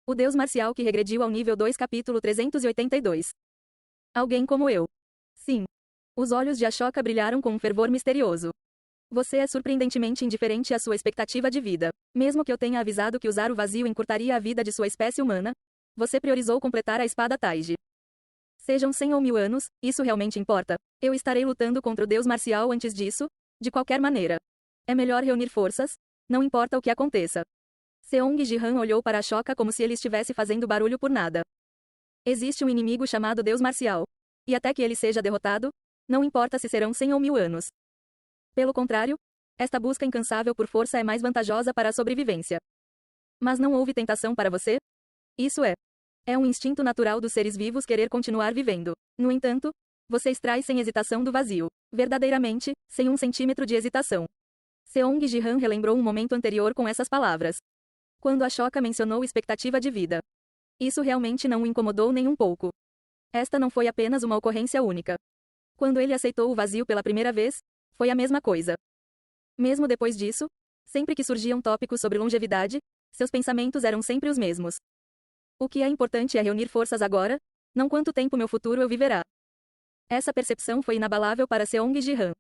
O deus marcial que regrediu ao nível 2 capítulo 382. Alguém como eu. Sim. Os olhos de Ashoka brilharam com um fervor misterioso. Você é surpreendentemente indiferente à sua expectativa de vida. Mesmo que eu tenha avisado que usar o vazio encurtaria a vida de sua espécie humana, você priorizou completar a espada Taiji. Sejam 100 ou 1000 anos, isso realmente importa. Eu estarei lutando contra o deus marcial antes disso, de qualquer maneira. É melhor reunir forças, não importa o que aconteça. Seong Ji-han olhou para Ashoka como se ele estivesse fazendo barulho por nada. Existe um inimigo chamado deus marcial. E até que ele seja derrotado, não importa se serão 100 ou 1000 anos. Pelo contrário, esta busca incansável por força é mais vantajosa para a sobrevivência. Mas não houve tentação para você? Isso é. É um instinto natural dos seres vivos querer continuar vivendo. No entanto, você extrai sem hesitação do vazio. Verdadeiramente, sem um centímetro de hesitação. Seong Ji-han relembrou um momento anterior com essas palavras. Quando Ashoka mencionou expectativa de vida. Isso realmente não o incomodou nem um pouco. Esta não foi apenas uma ocorrência única. Quando ele aceitou o vazio pela primeira vez, foi a mesma coisa. Mesmo depois disso, sempre que surgiam tópicos sobre longevidade, seus pensamentos eram sempre os mesmos. O que é importante é reunir forças agora, não quanto tempo meu futuro eu viverá. Essa percepção foi inabalável para Seong Ji-han.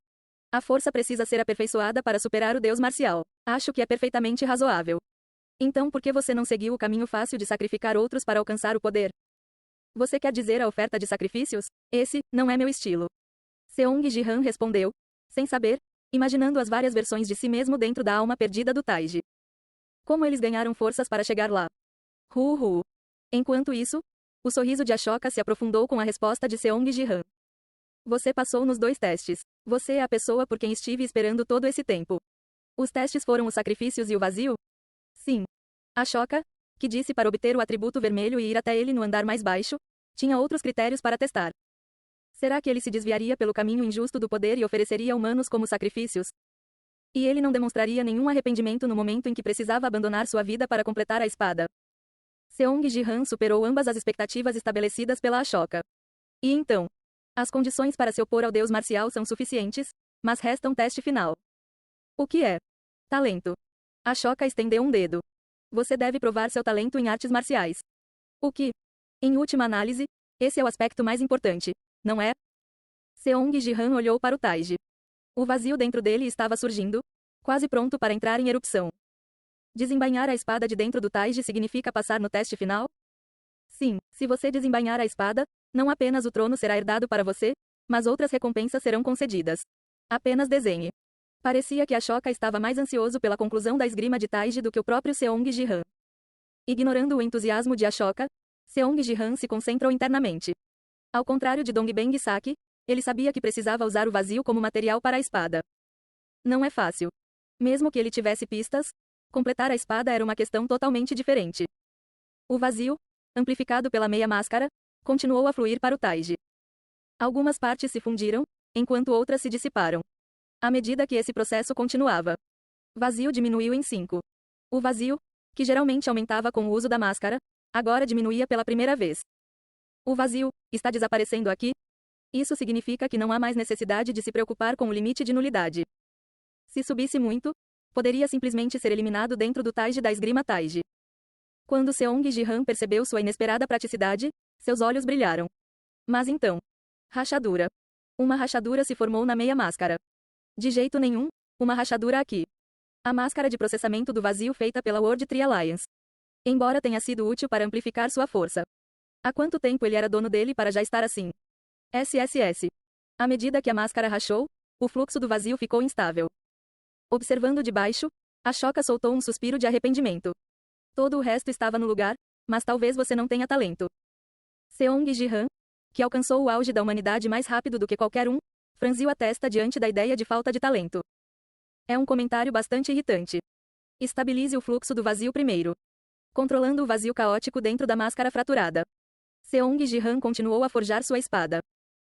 A força precisa ser aperfeiçoada para superar o deus marcial. Acho que é perfeitamente razoável. Então por que você não seguiu o caminho fácil de sacrificar outros para alcançar o poder? Você quer dizer a oferta de sacrifícios? Esse, não é meu estilo. Seong Ji-han respondeu, sem saber, imaginando as várias versões de si mesmo dentro da alma perdida do Taiji. Como eles ganharam forças para chegar lá? Enquanto isso, o sorriso de Ashoka se aprofundou com a resposta de Seong Ji-han. Você passou nos 2 testes. Você é a pessoa por quem estive esperando todo esse tempo. Os testes foram os sacrifícios e o vazio? Sim. Ashoka, que disse para obter o atributo vermelho e ir até ele no andar mais baixo, tinha outros critérios para testar. Será que ele se desviaria pelo caminho injusto do poder e ofereceria humanos como sacrifícios? E ele não demonstraria nenhum arrependimento no momento em que precisava abandonar sua vida para completar a espada. Seong Ji-han superou ambas as expectativas estabelecidas pela Ashoka. E então? As condições para se opor ao deus marcial são suficientes, mas resta um teste final. O que é? Talento. Ashoka estendeu um dedo. Você deve provar seu talento em artes marciais. O que? Em última análise, esse é o aspecto mais importante, não é? Seong Ji-han olhou para o Taiji. O vazio dentro dele estava surgindo, quase pronto para entrar em erupção. Desembainhar a espada de dentro do Taiji significa passar no teste final? Sim, se você desembainhar a espada, não apenas o trono será herdado para você, mas outras recompensas serão concedidas. Apenas desenhe. Parecia que Ashoka estava mais ansioso pela conclusão da esgrima de Taiji do que o próprio Seong Ji-han. Ignorando o entusiasmo de Ashoka, Seong Ji-han se concentrou internamente. Ao contrário de Dongbeng Saki, ele sabia que precisava usar o vazio como material para a espada. Não é fácil. Mesmo que ele tivesse pistas, completar a espada era uma questão totalmente diferente. O vazio, amplificado pela meia máscara, continuou a fluir para o Taiji. Algumas partes se fundiram, enquanto outras se dissiparam. À medida que esse processo continuava, vazio diminuiu em 5. O vazio, que geralmente aumentava com o uso da máscara, agora diminuía pela primeira vez. O vazio está desaparecendo aqui? Isso significa que não há mais necessidade de se preocupar com o limite de nulidade. Se subisse muito, poderia simplesmente ser eliminado dentro do Taiji da esgrima Taiji. Quando Seong Ji-han percebeu sua inesperada praticidade, seus olhos brilharam. Mas então, rachadura. Uma rachadura se formou na meia máscara. De jeito nenhum, uma rachadura aqui. A máscara de processamento do vazio feita pela World Tree Alliance. Embora tenha sido útil para amplificar sua força. Há quanto tempo ele era dono dele para já estar assim? SSS. À medida que a máscara rachou, o fluxo do vazio ficou instável. Observando de baixo, Ashoka soltou um suspiro de arrependimento. Todo o resto estava no lugar, mas talvez você não tenha talento. Seong Ji-han, que alcançou o auge da humanidade mais rápido do que qualquer um, franziu a testa diante da ideia de falta de talento. É um comentário bastante irritante. Estabilize o fluxo do vazio primeiro. Controlando o vazio caótico dentro da máscara fraturada. Seong Ji-han continuou a forjar sua espada.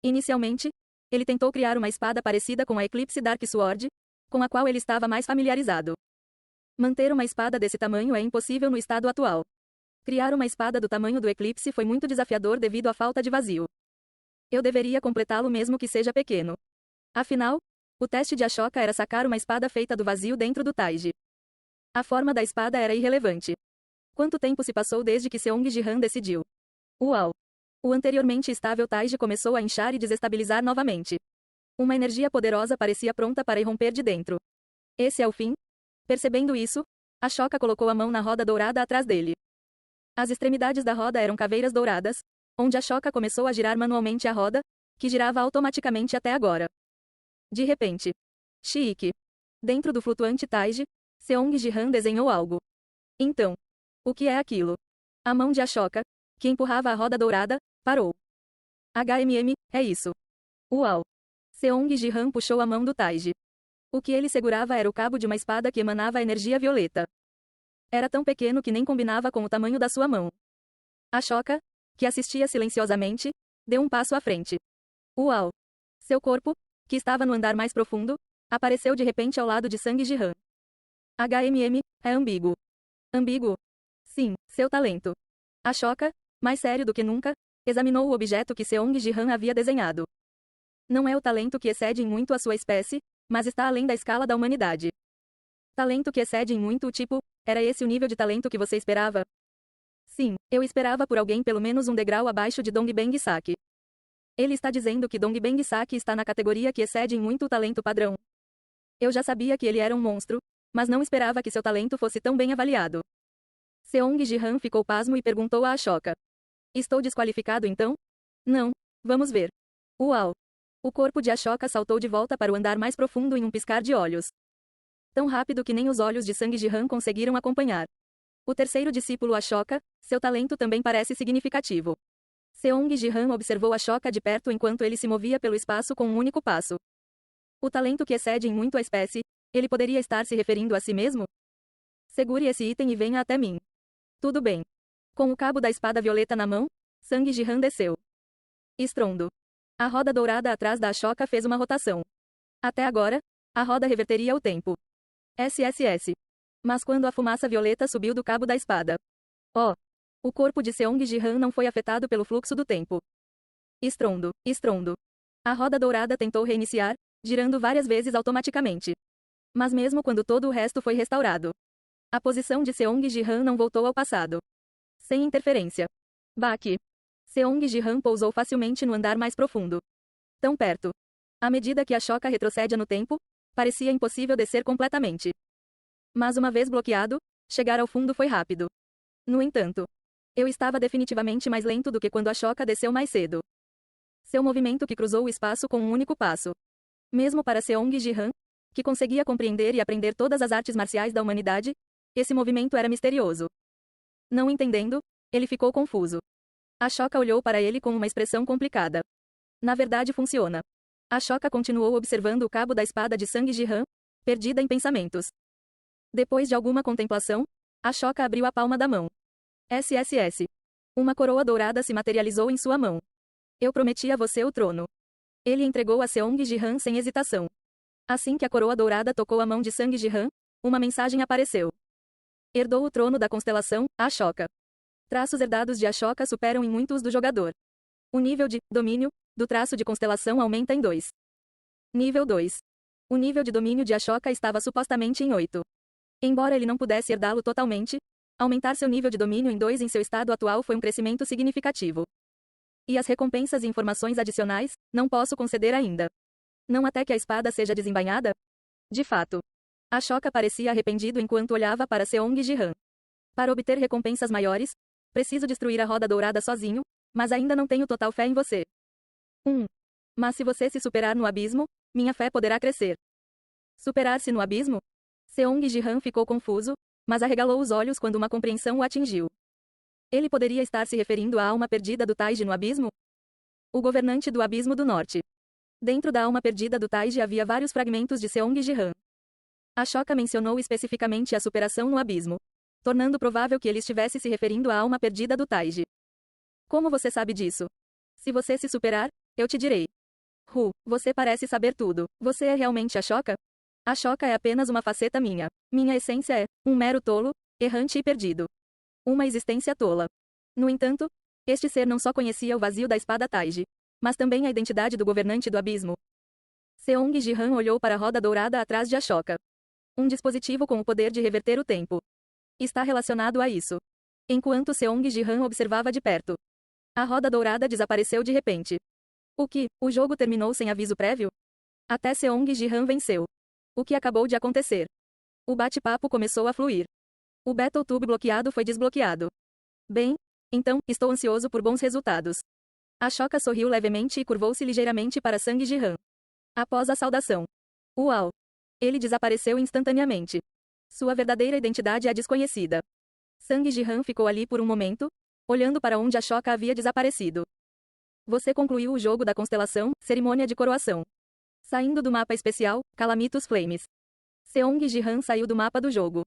Inicialmente, ele tentou criar uma espada parecida com a Eclipse Dark Sword, com a qual ele estava mais familiarizado. Manter uma espada desse tamanho é impossível no estado atual. Criar uma espada do tamanho do Eclipse foi muito desafiador devido à falta de vazio. Eu deveria completá-lo mesmo que seja pequeno. Afinal, o teste de Ashoka era sacar uma espada feita do vazio dentro do Taiji. A forma da espada era irrelevante. Quanto tempo se passou desde que Seong Ji-han decidiu? Uau! O anteriormente estável Taiji começou a inchar e desestabilizar novamente. Uma energia poderosa parecia pronta para irromper de dentro. Esse é o fim? Percebendo isso, Ashoka colocou a mão na roda dourada atrás dele. As extremidades da roda eram caveiras douradas, onde Ashoka começou a girar manualmente a roda, que girava automaticamente até agora. De repente, chique. Dentro do flutuante Taiji, Seong Ji-han desenhou algo. Então, o que é aquilo? A mão de Ashoka, que empurrava a roda dourada, parou. É isso. Uau! Seong Ji-han puxou a mão do Taiji. O que ele segurava era o cabo de uma espada que emanava energia violeta. Era tão pequeno que nem combinava com o tamanho da sua mão. Ashoka, que assistia silenciosamente, deu um passo à frente. Uau! Seu corpo, que estava no andar mais profundo, apareceu de repente ao lado de Sang Ji-han. É ambíguo. Ambíguo? Sim, seu talento. Ashoka, mais sério do que nunca, examinou o objeto que Seong Ji-han havia desenhado. Não é o talento que excede em muito a sua espécie, mas está além da escala da humanidade. Talento que excede em muito o tipo, era esse o nível de talento que você esperava? Sim, eu esperava por alguém pelo menos um degrau abaixo de Dongbang Saki. Ele está dizendo que Dongbang Saki está na categoria que excede em muito o talento padrão. Eu já sabia que ele era um monstro, mas não esperava que seu talento fosse tão bem avaliado. Seong Ji-han ficou pasmo e perguntou a Ashoka. Estou desqualificado então? Não, vamos ver. Uau! O corpo de Ashoka saltou de volta para o andar mais profundo em um piscar de olhos. Tão rápido que nem os olhos de Sang Ji-han conseguiram acompanhar. O terceiro discípulo Ashoka, seu talento também parece significativo. Seong Ji-han observou Ashoka de perto enquanto ele se movia pelo espaço com um único passo. O talento que excede em muito a espécie, ele poderia estar se referindo a si mesmo? Segure esse item e venha até mim. Tudo bem. Com o cabo da espada violeta na mão, Sang Ji-han desceu. Estrondo. A roda dourada atrás da Ashoka fez uma rotação. Até agora, a roda reverteria o tempo. SSS. Mas quando a fumaça violeta subiu do cabo da espada. Oh! O corpo de Seong Ji-han não foi afetado pelo fluxo do tempo. Estrondo, estrondo. A roda dourada tentou reiniciar, girando várias vezes automaticamente. Mas mesmo quando todo o resto foi restaurado, a posição de Seong Ji-han não voltou ao passado. Sem interferência. Baque. Seong Ji-han pousou facilmente no andar mais profundo. Tão perto. À medida que Ashoka retrocedia no tempo, parecia impossível descer completamente. Mas uma vez bloqueado, chegar ao fundo foi rápido. No entanto, eu estava definitivamente mais lento do que quando Ashoka desceu mais cedo. Seu movimento que cruzou o espaço com um único passo. Mesmo para Seong Ji-han, que conseguia compreender e aprender todas as artes marciais da humanidade, esse movimento era misterioso. Não entendendo, ele ficou confuso. Ashoka olhou para ele com uma expressão complicada. Na verdade funciona. Ashoka continuou observando o cabo da espada de Sang Ji-han, perdida em pensamentos. Depois de alguma contemplação, Ashoka abriu a palma da mão. SSS. Uma coroa dourada se materializou em sua mão. Eu prometi a você o trono. Ele entregou a Seong Ji-han sem hesitação. Assim que a coroa dourada tocou a mão de Sang Ji-han, uma mensagem apareceu. Herdou o trono da constelação, Ashoka. Traços herdados de Ashoka superam em muitos do jogador. O nível de domínio do traço de constelação aumenta em 2. Nível 2. O nível de domínio de Ashoka estava supostamente em 8. Embora ele não pudesse herdá-lo totalmente, aumentar seu nível de domínio em 2 em seu estado atual foi um crescimento significativo. E as recompensas e informações adicionais, não posso conceder ainda. Não até que a espada seja desembainhada? De fato. Ashoka parecia arrependido enquanto olhava para Seong Ji-han. Para obter recompensas maiores, preciso destruir a roda dourada sozinho, mas ainda não tenho total fé em você. Mas se você se superar no abismo, minha fé poderá crescer. Superar-se no abismo? Seong Ji-han ficou confuso, mas arregalou os olhos quando uma compreensão o atingiu. Ele poderia estar se referindo à alma perdida do Taiji no abismo? O governante do abismo do norte. Dentro da alma perdida do Taiji havia vários fragmentos de Seong Ji-han. Ashoka mencionou especificamente a superação no abismo, tornando provável que ele estivesse se referindo à alma perdida do Taiji. Como você sabe disso? Se você se superar, eu te direi. Você parece saber tudo. Você é realmente Ashoka? Ashoka é apenas uma faceta minha. Minha essência é um mero tolo, errante e perdido. Uma existência tola. No entanto, este ser não só conhecia o vazio da espada Taiji, mas também a identidade do governante do abismo. Seong Ji-han olhou para a roda dourada atrás de Ashoka. Um dispositivo com o poder de reverter o tempo. Está relacionado a isso. enquanto Seong Ji-han observava de perto. A roda dourada desapareceu de repente. O que? O jogo terminou sem aviso prévio? Até Seong Ji-han venceu. O que acabou de acontecer? O bate-papo começou a fluir. O Battletube bloqueado foi desbloqueado. Bem, então, estou ansioso por bons resultados. Ashoka sorriu levemente e curvou-se ligeiramente para Sang Ji-han. Após a saudação. Uau! Ele desapareceu instantaneamente. Sua verdadeira identidade é desconhecida. Sang Ji-han ficou ali por um momento, olhando para onde Ashoka havia desaparecido. Você concluiu o jogo da constelação, cerimônia de coroação. Saindo do mapa especial, Calamitous Flames. Seong Ji-han saiu do mapa do jogo.